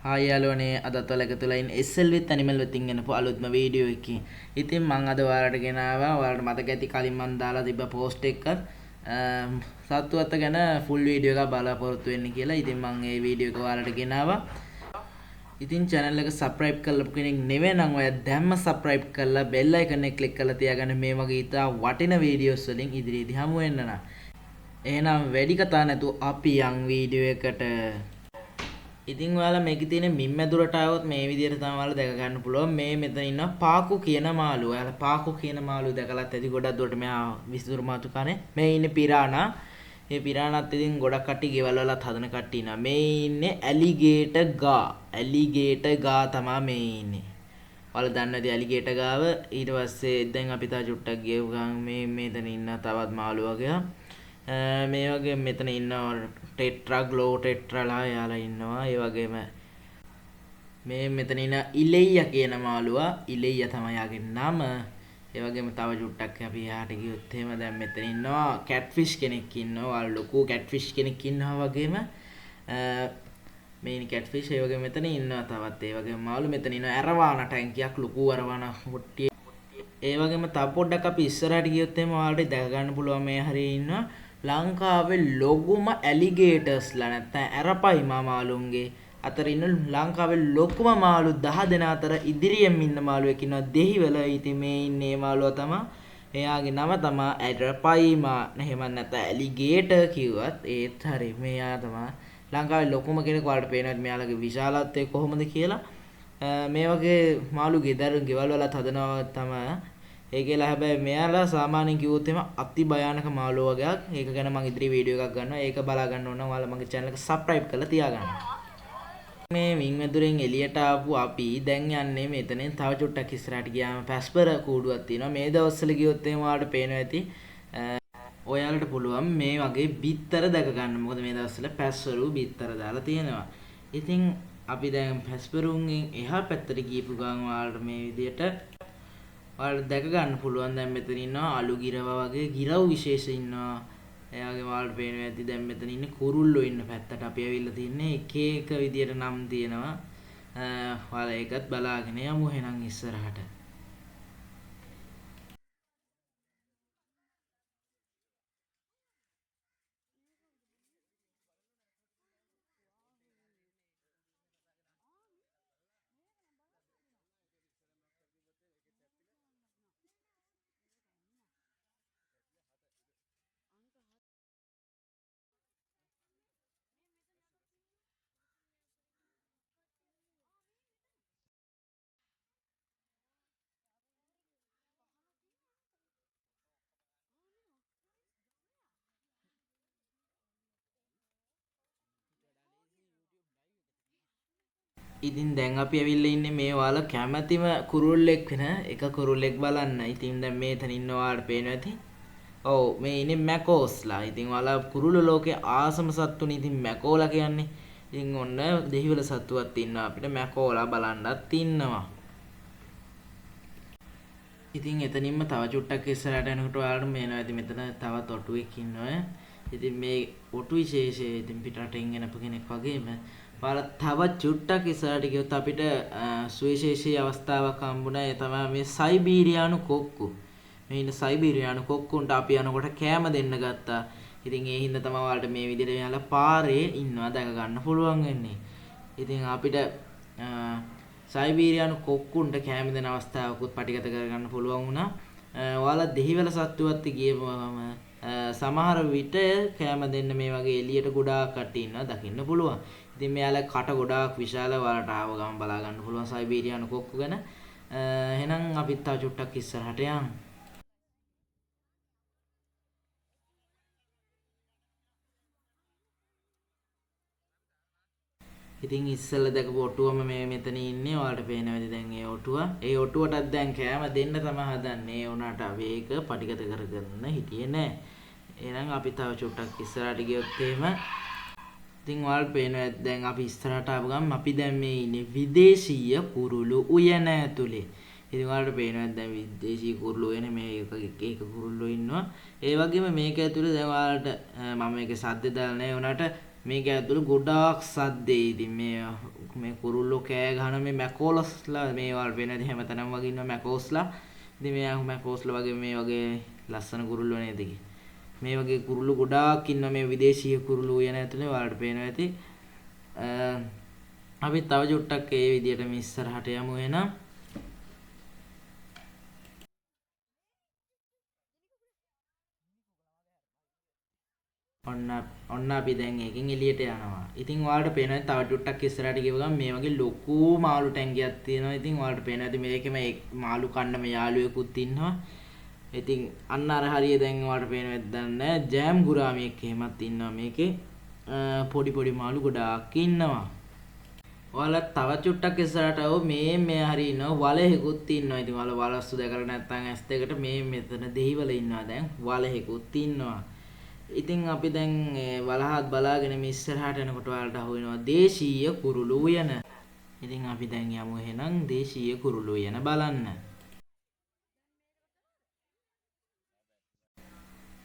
Hi යාළුවනේ අදත් ඔයාලා එකතු වෙලා ඉන්නේ SL with animal වෙතින් එනපු අලුත්ම වීඩියෝ එකකින්. ඉතින් මම අද ඔයාලට ගෙනාවා ඔයාලට මතක ඇති කලින් මම දාලා තිබ්බ පෝස්ට් එකක් සත්තුවත්ත ගැන ෆුල් වීඩියෝ එකක් බලාපොරොත්තු වෙන්න කියලා. ඉතින් මම මේ වීඩියෝ එක ඔයාලට ගෙනාවා. ඉතින් channel එක subscribe කරලා කෙනෙක් නෙවෙයි නම් ඔයා දැම්ම subscribe කරලා bell icon එක click කරලා තියාගන්න මේ වගේ ඉතා වටින වීඩියෝස් වලින් ඉදිරියේදී හමු වෙන්න නා. එහෙනම් වැඩි කතා නැතුව අපි යන් වීඩියෝ එකට. ඉතින් ඔයාලා මේකේ තියෙන මින් මැදුරට આવොත් මේ විදිහට තමයි ඔයාලා දැක ගන්න පුළුවන්. මේ මෙතන ඉන්න පාකු කියන මාළු. ඔයාලා පාකු කියන මාළු දැකලත් ඇති ගොඩක් දුරට මෙහා විසිතුරු මාතුකානේ. මේ ඉන්නේ පිරානා. මේ පිරානාත් ඉතින් ගොඩක් කට්ටිය ගෙවල් වලත් හදන කට්ටිය ඉන්නවා. මේ ඉන්නේ ඇලිගේටර් ගා. ඇලිගේටර් ගා තමයි මේ ඉන්නේ. ඔයාලා දන්නවද ඇලිගේටර් ගාව? ඊට පස්සේ දැන් අපි තා චුට්ටක් ගියව ගමන් මේ මෙතන ඉන්න තවත් මාළු වගේ. මේ වගේ මෙතන ඉන්නවා ටෙට්‍රා ග්ලෝ ටෙට්‍රාලා යාලා ඉන්නවා. ඒ වගේම මේ මෙතන ඉන්න ඉලෙයියා කියන මාළුවා. ඉලෙයියා තමයි යාගේ නම. ඒ වගේම තව චුට්ටක් අපි එහාට ගියොත් එහෙම දැන් මෙතන ඉන්නවා කැට්ෆිෂ් කෙනෙක් ඉන්නවා. ලොකු කැට්ෆිෂ් කෙනෙක් ඉන්නවා වගේම මේනි කැට්ෆිෂ් ඒ වගේම මෙතන ඉන්නවා තවත් ඒ වගේම මාළු මෙතන ඉන්නවා ඇරවානා ටැංකියක් ලොකු ඇරවානා හොට්ටිය. ඒ වගේම තව පොඩ්ඩක් අපි ඉස්සරහට ගියොත් එහෙම ඔයාලට දැක ගන්න පුළුවන් මේ හරිය ඉන්නවා ලංකාවේ ලොකුම ඇලිගේටර්ස්ලා නැත්නම් ඇරපයිමා මාළුන්ගේ අතර ඉන්න ලංකාවේ ලොකුම මාළු 10 දෙනා අතර ඉදිරියෙන් ඉන්න මාළුවෙක් ඉන්නවා දෙහිවල. ඉතින් මේ ඉන්නේ මාළුවා තමයි. එයාගේ නම තමයි ඇරපයිමා. එහෙම නැත්නම් ඇලිගේටර් කිව්වත් ඒත් හරි. මෙයා තමයි ලංකාවේ ලොකුම කෙනෙක්. ඔයාලට පේනවා මෙයාලගේ විශාලත්වය කොහොමද කියලා. මේ වගේ මාළු ගෙවල් වලත් හදනවා තමයි. ඒ කියලා හැබැයි මෙයාලා සාමාන්‍යයෙන් කිව්වොත් එහෙම අති භයානක මාළු වගේක්. ඒක ගැන මම ඉදිරි වීඩියෝ එකක් ගන්නවා. ඒක බලා ගන්න ඕන නම් ඔයාලා මගේ channel එක subscribe කරලා තියාගන්න. මේ මින් මැදුරෙන් එළියට ආපු අපි දැන් යන්නේ මෙතනින් තව චුට්ටක් ඉස්සරහට ගියාම පැස්පර කූඩුවක් තියෙනවා. මේ දවස්වල ගියොත් එහෙම ඔයාලට පේනවා ඇති. ඔයාලට පුළුවන් මේ වගේ බිත්තර දැක ගන්න. මොකද මේ දවස්වල පැස්වරු බිත්තර දාලා තියෙනවා. ඉතින් අපි දැන් පැස්පරුන්ගෙන් එහා පැත්තට ගියපු ගමන් ඔයාලට මේ විදියට ඔයාලට දැක ගන්න පුළුවන්. දැන් මෙතන ඉන්නවා අලු ගිරව වගේ ගිරව් විශේෂ ඉන්නවා. එයාගේ ඔයාලට පේනවා ඇති දැන් මෙතන ඉන්නේ කුරුල්ලෝ ඉන්න පැත්තට අපි ඇවිල්ලා තින්නේ එක එක විදියට නම් තියෙනවා. ඔයාලා ඒකත් බලාගෙන යමු එහෙනම් ඉස්සරහට. ඉතින් දැන් අපි ඇවිල්ලා ඉන්නේ මේ ඔයාලා කැමැතිම කුරුල්ලෙක් වෙන එක කුරුල්ලෙක් බලන්න. ඉතින් දැන් මේතන ඉන්න ඔයාලට පේනවා ඇති. ඔව් මේ ඉන්නේ මැකෝස්ලා. ඉතින් ඔයාලා කුරුල්ල ලෝකේ ආසම සත්තුනේ. ඉතින් මැකෝලා කියන්නේ. ඉතින් ඔන්න දෙහිවල සත්තුවක් ඉන්නවා අපිට මැකෝලා බලන්නත් ඉන්නවා. ඉතින් එතනින්ම තව චුට්ටක් ඉස්සරහට යනකොට ඔයාලට මේනවා ඇති මෙතන තවත් ඔටුවෙක් ඉන්නවා. ඉතින් මේ ඔටු විශේෂය ඉතින් පිටරටින් එනපු කෙනෙක් වගේම ඔයාලා තව චුට්ටක් ඉස්සරහට ගියොත් අපිට සුවිශේෂී අවස්ථාවක් හම්බුණා. ඒ තමයි මේ සයිබීරියානු කොක්කු. මේ ඉන්න සයිබීරියානු කොක්කුන්ට අපි යනකොට කෑම දෙන්න ගත්තා. ඉතින් ඒ හින්දා තමයි ඔයාලට මේ විදිහට මෙයාලා පාරේ ඉන්නවා දැක ගන්න පුළුවන් වෙන්නේ. ඉතින් අපිට සයිබීරියානු කොක්කුන්ට කෑම දෙන අවස්ථාවකුත් පටිගත කරගන්න පුළුවන් වුණා. ඔයාලා දෙහිවල සත්තුවත් ගියපුවම සමහර විට කෑම දෙන්න මේ වගේ එළියට ගොඩාක් කට්ටිය ඉන්නවා දකින්න පුළුවන්. ඉතින් මෙයාලා කට ගොඩාක් විශාල ඔයාලට ආව ගමන් බලා ගන්න පුළුවන් සයිබීරියානු කොක්කු ගැන. එහෙනම් අපිත් තව චුට්ටක් ඉස්සරහට යමු. ඉතින් ඉස්සෙල්ලා දැකපු ඔටුවම මේ මෙතන ඉන්නේ. ඔයාලට පේනවද දැන් ඒ ඔටුව? ඒ ඔටුවටත් දැන් කෑම දෙන්න තමයි හදන්නේ. ඒ උනාට අපි ඒක පටිගත කරගන්න හිටියේ නෑ. එහෙනම් අපි තව චුට්ටක් ඉස්සරහට ගියොත් එහෙම ඉතින් ඔයාලට පේනවා දැන් අපි ඉස්සරහට ආපු ගමන් අපි දැන් මේ ඉන්නේ විදේශීය කුරුළු උයන ඇතුලේ. ඉතින් ඔයාලට පේනවා දැන් විදේශීය කුරුළු උයනේ මේ එක කුරුල්ලෝ ඉන්නවා. ඒ වගේම මේක ඇතුලේ දැන් ඔයාලට මම මේකේ සද්ද දාලා නැහැ. උනාට මේක ඇතුළේ ගොඩාක් සද්දේ. ඉතින් මේ මේ කුරුල්ලෝ කෑ ගහන මේ මැකෝලස්ලා මේ වල වෙනදී හැමතැනම වගේ ඉන්න මැකෝස්ලා. ඉතින් මේ මැකෝස්ලා වගේ මේ වගේ ලස්සන කුරුල්ලෝ නේද කි. මේ වගේ කුරුල්ලෝ ගොඩාක් ඉන්න මේ විදේශීය කුරුල්ලෝ යන ඇතුලේ ඔයාලට පේනවා ඇති. අපි තව චුට්ටක් ඒ විදියට මේ ඉස්සරහට යමු එහෙනම්. ඔන්න අපි දැන් එකකින් එළියට යනවා. ඉතින් ඔයාලට පේනවා තව චුට්ටක් ඉස්සරහට ගිය ගමන් මේ වගේ ලොකු මාළු ටැංකියක් තියෙනවා. ඉතින් ඔයාලට පේනවා ඉතින් මේකෙම මාළු කන්න මේ යාළුවෙකුත් ඉන්නවා. ඉතින් අන්න අර හරිය දැන් ඔයාලට පේනවද දන්නේ ජෑම් ගුරාමියෙක් එහෙමත් ඉන්නවා මේකේ. පොඩි පොඩි මාළු ගොඩාක් ඉන්නවා. ඔයාලා තව චුට්ටක් ඉස්සරහට ආව මේ හරිය ඉන්නවා වලහෙකුත් ඉන්නවා. ඉතින් ඔයාලා වලස්සු දැකලා නැත්නම් ඇස් දෙකට මේ මෙතන දෙහිවල ඉන්නවා දැන් වලහෙකුත් ඉන්නවා. ඉතින් අපි දැන් වලහත් බලාගෙන මේ ඉස්සරහට යනකොට ඔයාලට අහු වෙනවා දේශීය කුරුළු උයන. ඉතින් අපි දැන් යමු එහෙනම් දේශීය කුරුළු උයන බලන්න.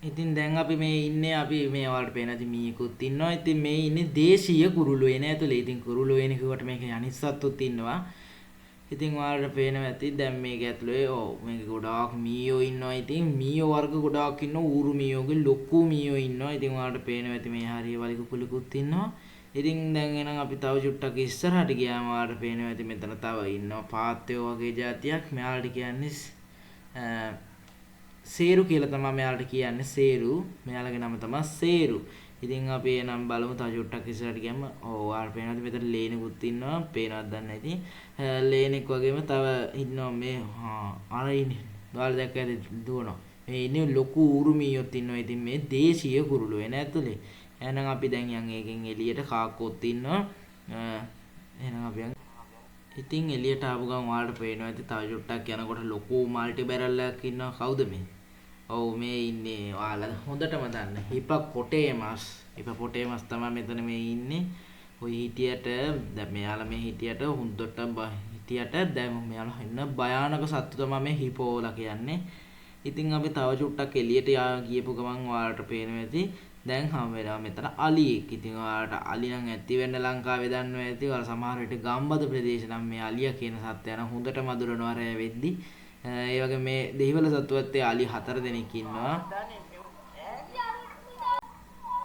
ඉතින් දැන් අපි මේ ඉන්නේ අපි මේ ඔයාලට පේන ඉතින් මීකුත් ඉන්නවා. ඉතින් මේ ඉන්නේ දේශීය කුරුළු උයන ඇතුලේ. ඉතින් කුරුළු උයන කිව්වට මේකේ අනිත් සත්තුත් ඉන්නවා. ඉතින් ඔයාලට පේනවා ඇති දැන් මේක ඇතුලේ මේක ගොඩාක් මීයෝ ඉන්නවා. ඉතින් මීයෝ වර්ග ගොඩාක් ඉන්නවා. ඌරු මීයෝගේ ලොකු මීයෝ ඉන්නවා. ඉතින් ඔයාලට පේනවා ඇති මේ හරිය වලිගු කුලිකුත් ඉන්නවා. ඉතින් දැන් එහෙනම් අපි තව චුට්ටක් ඉස්සරහට ගියාම ඔයාලට පේනවා ඇති මෙතන තව ඉන්නවා පාත්තයෝ වගේ જાතියක්. මෙයාලට කියන්නේ සේරු කියලා තමයි මෙයාලට කියන්නේ සේරු. මෙයාලගේ නම තමයි සේරු. ඉතින් අපි එනම් බලමු තව චුට්ටක් ඉස්සරහට ගියම ඔයාලට පේනවාද මෙතන ලේනෙකුත් ඉන්නවා. පේනවද දන්නේ නැති. ලේනෙක් වගේම තව ඉන්නවා මේ අර ඉන්නේ. ඔයාලා දැක්කද දුවනවා. මේ ඉන්නේ ලොකු උරුමියොත් ඉන්නවා. ඉතින් මේ දේශීය කුරුළු වෙන ඇතුලේ. එහෙනම් අපි දැන් යන් එකෙන් එළියට කාක්කෝත් ඉන්නවා. එහෙනම් අපි යන් ඉතින් එළියට ආපු ගමන් ඔයාලට පේනවා ඇති තව චුට්ටක් යනකොට ලොකු මල්ටි බැරල් එකක් ඉන්නවා. කවුද මේ? ඔව් මේ ඉන්නේ ඔයාලා හොඳටම දන්න හිපොපොටේමස්. හිපොපොටේමස් තමයි මෙතන මේ ඉන්නේ. ඔය හිටියට දැන් මෙයාලා මේ හිටියට හුඳට හිටියට දැන් මෙයාලා ඉන්න භයානක සත්තු තමයි මේ හිපෝලා කියන්නේ. ඉතින් අපි තව චුට්ටක් එළියට ගියපු ගමන් ඔයාලට පේනවා ඇති දැන් හම් වෙනවා මෙතන අලියෙක්. ඉතින් ඔයාලට අලි නම් ඇති වෙන්න ලංකාවේ දන්නවා ඇති. ඔයාලා සමහර විට ගම්බද ප්‍රදේශ නම් මේ අලියා කියන සත්ත්වයා නම් හොඳට මදුරනවා රැ වෙද්දි. ඒ වගේ මේ දෙහිවල සත්තුවත් අලි 4 දෙනෙක් ඉන්නවා.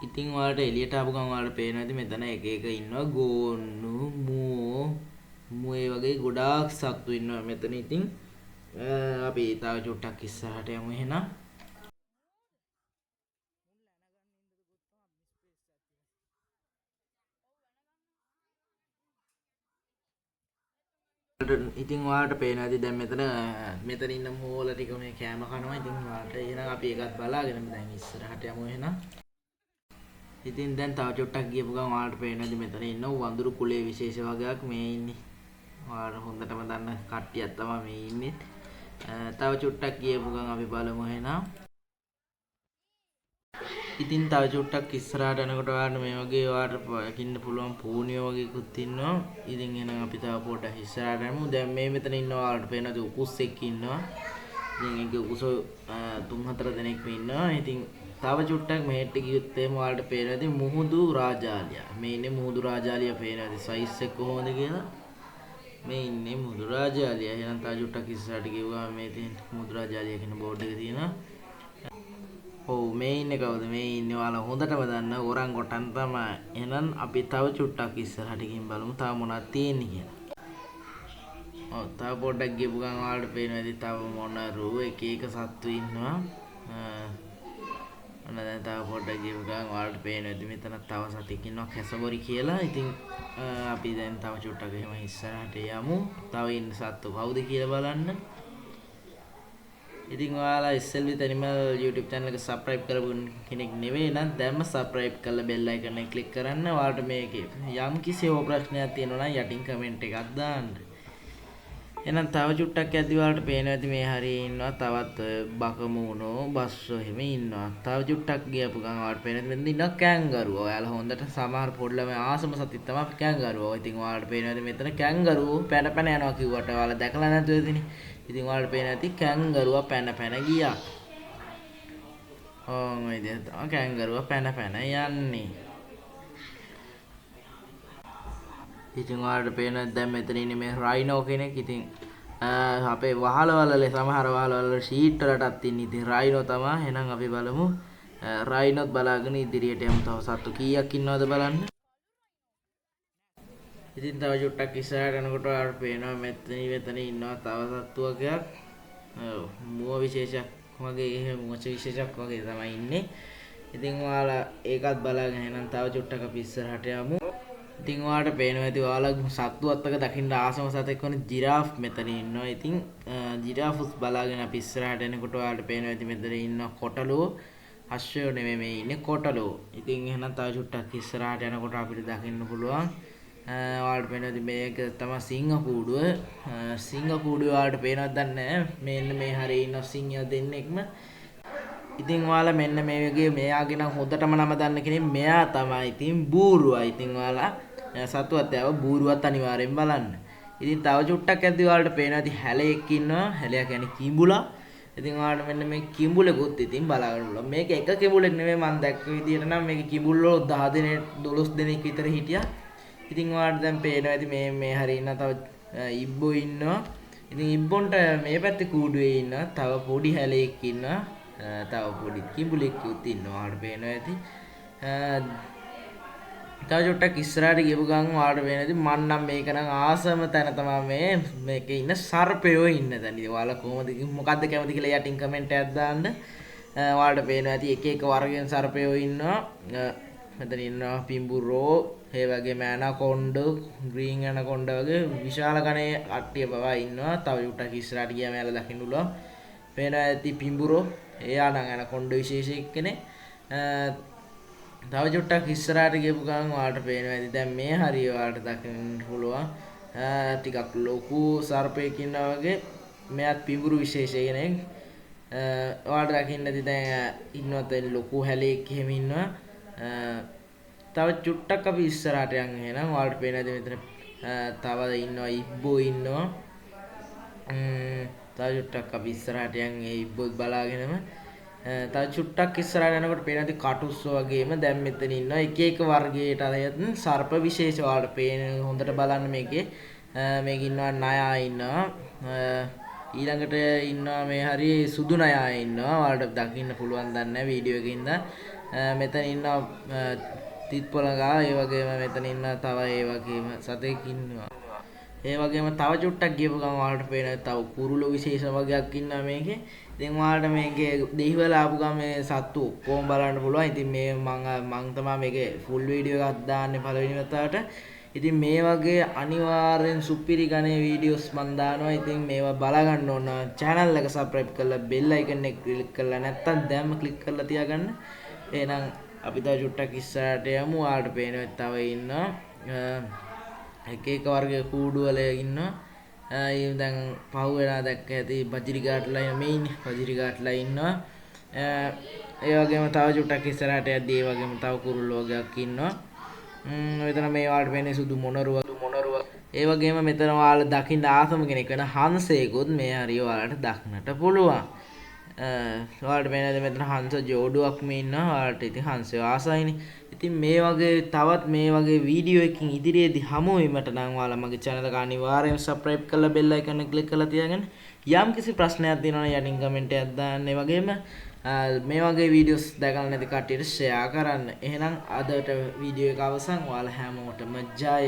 ඉතින් ඔයාලට එළියට ආපු ගමන් ඔයාලට පේනවා ඇති මෙතන එක එක ඉන්නවා ගෝන්නු මූ ඒ වගේ ගොඩාක් සත්තු ඉන්නවා මෙතන. ඉතින් අපි තව චුට්ටක් ඉස්සරහට යමු එහෙනම්. ඉතින් ඔයාලට පේනවා ඇති දැන් මෙතන ඉන්න මෝල ටික මේ කෑම කනවා. ඉතින් ඔයාලට එහෙනම් අපි ඒකත් බලාගෙන දැන් ඉස්සරහට යමු එහෙනම්. ඉතින් දැන් තව චුට්ටක් ගියපු ගමන් ඔයාලට පේනවා ඇති මෙතන ඉන්න වඳුරු කුලයේ විශේෂ වර්ගයක් මේ ඉන්නේ. ඔයාලා හොඳටම දන්න කට්ටියක් තමයි මේ ඉන්නේ. තව චුට්ටක් ගියපු ගමන් අපි බලමු එහෙනම්. ඉතින් තව චුට්ටක් ඉස්සරහට යනකොට ඔයාලට මේ වගේ ඔයාලට දකින්න පුළුවන් පූනියෝ වගේකුත් ඉන්නවා. ඉතින් එහෙනම් අපි තව පොඩ්ඩක් ඉස්සරහට යමු. දැන් මේ මෙතන ඉන්නවා ඔයාලට පේනද උකුස්සෙක් ඉන්නවා. ඉතින් ඒක උකුසෝ 3-4 දෙනෙක් ඉන්නවා. ඉතින් තව චුට්ටක් මෙහෙට ගියොත් එහෙම ඔයාලට පේනවා ඉතින් මුහුදු රාජාලියා. මේ ඉන්නේ මුහුදු රාජාලියා පේනවා. ඉතින් සයිස් එක කොහොමද කියලා. මේ ඉන්නේ මුහුදු රාජාලියා. එහෙනම් තව චුට්ටක් ඉස්සරහට ගිහුවා මේ තියෙන මුහුදු රාජාලියා කියන බෝඩ් එක තියෙනවා. ඔව් මේ ඉන්නේ කවුද? මේ ඉන්නේ ඔයාලා හොඳටම දන්න ඔරංගොටන් තමයි. එහෙනම් අපි තව චුට්ටක් ඉස්සරහට ගිහින් බලමු තව මොනවද තියෙන්නේ කියලා. ඔව් තව පොඩ්ඩක් ගිහපු ගමන් ඔයාලට පේනවා ඉතින් තව මොනරු එක එක සත්තු ඉන්නවා. ඔන්න දැන් තව පොඩ්ඩක් ගිහපු ගමන් ඔයාලට පේනවා ඉතින් මෙතන තව සතෙක් ඉන්නවා කැසබොරි කියලා. ඉතින් අපි දැන් තව චුට්ටක් එහෙම ඉස්සරහට යමු. තව ඉන්න සත්තු කවුද කියලා බලන්න. ඉතින් ඔයාලා SLV Animal YouTube channel එක subscribe කරපු කෙනෙක් නෙවෙයි නම් දැන්ම subscribe කරලා bell icon එක click කරන්න. ඔයාලට මේකේ යම් කිසි ප්‍රශ්නයක් තියෙනවා නම් යටින් comment එකක් දාන්න. එහෙනම් තව චුට්ටක් යද්දි ඔයාලට පේනවා ඇති මේ හරියේ ඉන්නවා තවත් බකමූණෝ බස්සෝ එහෙම ඉන්නවා. තව චුට්ටක් ගියපු ගමන් ඔයාලට පේනවා මෙතන ඉන්නවා කැංගරුවෝ. ඔයාලා හොඳට සමහර පොඩි ළමයි ආසම සතිත් තමයි කැංගරුවෝ. ඉතින් ඔයාලට පේනවා මෙතන කැංගරුවෝ පැන පැන යනවා කිව්වට ඔයාලා දැකලා නැතුව ඉතින්. ඉතින් ඔයාලට පේන ඇති කැංගරුවා පැන පැන ගියා. මේ ඉතින් තමයි කැංගරුවා පැන පැන යන්නේ. ඉතින් ඔයාලට පේනවා දැන් මෙතන ඉන්නේ මේ රයිනෝ කෙනෙක්. ඉතින් අපේ වහලවල සමහර වහලවල ෂීට් වලටත් ඉන්නේ. ඉතින් රයිනෝ තමයි. එහෙනම් අපි බලමු. රයිනොත් බලාගෙන ඉදිරියට යමු. තව සත්තු කීයක් ඉන්නවද බලන්න. ඉතින් තව චුට්ටක් ඉස්සරහට යනකොට ඔයාලට පේනවා මෙතන ඉන්නවා තව සත්තු වර්ගයක්. මුව විශේෂයක් වගේ එහෙම මොච විශේෂයක් වගේ තමයි ඉන්නේ. ඉතින් ඔයාලා ඒකත් බලාගෙන එහෙනම් තව චුට්ටක් අපි ඉස්සරහට යමු. ඉතින් ඔයාලට පේනවා ඇති ඔයාලා සත්තු අත්තක දකින්න ආසම සතෙක් වන ජිරාෆ් මෙතන ඉන්නවා. ඉතින් ජිරාෆ්ස් බලාගෙන අපි ඉස්සරහට එනකොට ඔයාලට පේනවා ඇති මෙතන ඉන්න කොටලෝ අශ්වයෝ නෙමෙයි මේ ඉන්නේ කොටලෝ. ඉතින් එහෙනම් තව චුට්ටක් ඉස්සරහට යනකොට අපිට දකින්න පුළුවන් ඔයාලට පේනවා ඇති මේක තමයි සිංහ කූඩුව. සිංහ කූඩුව ඔයාලට පේනවද දන්නේ නැහැ. මෙන්න මේ හරිය ඉන්න සිංහයෝ දෙන්නෙක්ම. ඉතින් ඔයාලා මෙන්න මේ වගේ මෙයාගේ නම් හොඳටම නම දන්න කෙනෙක් මෙයා තමයි. ඉතින් බූරුවා. ඉතින් ඔයාලා සතුවත් යව බූරුවත් අනිවාර්යෙන් බලන්න. ඉතින් තව චුට්ටක් ඇද්දි ඔයාලට පේනවා ඉතින් හැලයක් ඉන්නවා. හැලයා කියන්නේ කිඹුලා. ඉතින් ඔයාලට මෙන්න මේ කිඹුලෙකුත් ඉතින් බලාගන්න පුළුවන්. මේක එක කිඹුලෙක් නෙමෙයි මම දැක්ක විදිහට නම් මේක කිඹුල්ලෝ 10 දෙනෙක් 12 දෙනෙක් විතර හිටියා. ඉතින් ඔයාලට දැන් පේනවා ඉතින් මේ හරිය ඉන්න තව ඉබ්බෝ ඉන්නවා. ඉතින් ඉබ්බොන්ට මේ පැත්තේ කූඩුවේ ඉන්න තව පොඩි හැලයක් ඉන්නවා. තව පොඩි කිඹුලෙක්කුත් ඉන්නවා. ඔයාලට පේනවා ඇති. තව චුට්ටක් ඉස්සරහට ගියපු ගමන් ඔයාලට පේනවා ඇති මන් නම් මේක නම් ආසම තැන තමයි මේකේ ඉන්න සර්පයෝ ඉන්න තැන. ඉතින් ඔයාලා කොහොමද මොකද්ද කැමති කියලා යටින් කමෙන්ට් එකක් දාන්න. ඔයාලට පේනවා ඇති එක එක වර්ගයෙන් සර්පයෝ ඉන්නවා. මෙතන ඉන්නවා පිඹුරෝ, ඒ වගේම ඇනකොන්ඩ, ග්‍රීන් ඇනකොන්ඩ වගේ විශාල ගණයේ කට්ටිය පවා ඉන්නවා. තව චුට්ටක් ඉස්සරහට ගියාම යාලා දකින්න පුළුවන්. පේනවා ඇති පිඹුරෝ එයා නම් ඇනකොන්ඩ විශේෂයක් කෙනෙක්. තව චුට්ටක් ඉස්සරහට ගියපු ගමන් ඔයාලට පේනවා ඇති දැන් මේ හරිය ඔයාලට දකින්න පුළුවන්. ටිකක් ලොකු සර්පයෙක් ඉන්නා වගේ. මෙයාත් පිඹුරු විශේෂ කෙනෙක්. ඔයාලට දකින්න ඇති දැන් ඉන්නවත් ලොකු හැලයක් එහෙම ඉන්නවා. තව චුට්ටක් අපි ඉස්සරහට යන් එහෙනම් ඔයාලට පේනවා ඇති මෙතන තව ඉන්නවා ඉබ්බෝ ඉන්නවා. තව චුට්ටක් අපි ඉස්සරහට යන් ඒ ඉබ්බොත් බලාගෙනම තව චුට්ටක් ඉස්සරහට යනකොට පේනවා ඇති කටුස්සෝ වගේම දැන් මෙතන ඉන්නවා එක එක වර්ගයට අයත් සර්ප විශේෂ ඔයාලට පේන හොඳට බලන්න මේකේ. මේක ඉන්නවා නයා ඉන්නවා. ඊළඟට ඉන්නවා මේ හරිය සුදු නයා ඉන්නවා. ඔයාලට දකින්න පුළුවන් දන්නේ වීඩියෝ එකකින්ද. මෙතන ඉන්නවා තිත්පොළඟා. ඒ වගේම මෙතන ඉන්නවා තව ඒ වගේම සතෙක් ඉන්නවා. ඒ වගේම තව චුට්ටක් ගියපු ගමන් ඔයාලට පේනවා තව කුරුළු විශේෂ වර්ගයක් ඉන්නවා මේකේ. ඉතින් ඔයාලට මේකේ දෙහිවල ආපු ගමන් මේ සත්තු කොහොම බලන්න පුළුවන්. ඉතින් මේ මම තමයි මේකේ ෆුල් වීඩියෝ එකක් දාන්නේ පළවෙනි වතාවට. ඉතින් මේ වගේ අනිවාර්යෙන් සුපිරි ගණේ වීඩියෝස් මම දානවා. ඉතින් මේවා බලා ගන්න ඕන. channel එක subscribe කරලා bell icon එක click කරලා නැත්නම් දැම්ම click කරලා තියාගන්න. එහෙනම් අපි තව චුට්ටක් ඉස්සරහට යමු. ඔයාලට පේනවා තව ඉන්නවා එක එක වර්ගයේ කූඩු වල ඉන්නවා. දැන් පහු වෙලා දැක්ක ඇති බජිරිගාට්ලා මේ ඉන්නේ. බජිරිගාට්ලා ඉන්නවා. ඒ වගේම තව චුට්ටක් ඉස්සරහට යද්දී ඒ වගේම තව කුරුල්ලෝ වර්ගයක් ඉන්නවා. මෙතන මේ ඔයාලට පේන්නේ සුදු මොනරුව. ඒ වගේම මෙතන ඔයාලා දකින්න ආසම කෙනෙක් වෙන හංසයෙකුත් මේ හරිය ඔයාලට දක්නට පුළුවන්. ඔයාලට පේනද මෙතන හංස ජෝඩුවක්ම ඉන්නවා. ඔයාලට ඉතින් හංසය ආසයිනේ. ඉතින් මේ වගේ තවත් මේ වගේ වීඩියෝ එකකින් ඉදිරියේදී හමු වීමට නම් ඔයාලා මගේ channel එක අනිවාර්යෙන් subscribe කරලා bell icon එක click කරලා තියාගන්න. යම් කිසි ප්‍රශ්නයක් තියෙනවා නම් යටින් comment එකක් දාන්න. ඒ වගේම මේ වගේ වීඩියෝස් දැකලා නැති කට්ටියට share කරන්න. එහෙනම් අදට වීඩියෝ එක අවසන්. ඔයාලා හැමෝටම ජය.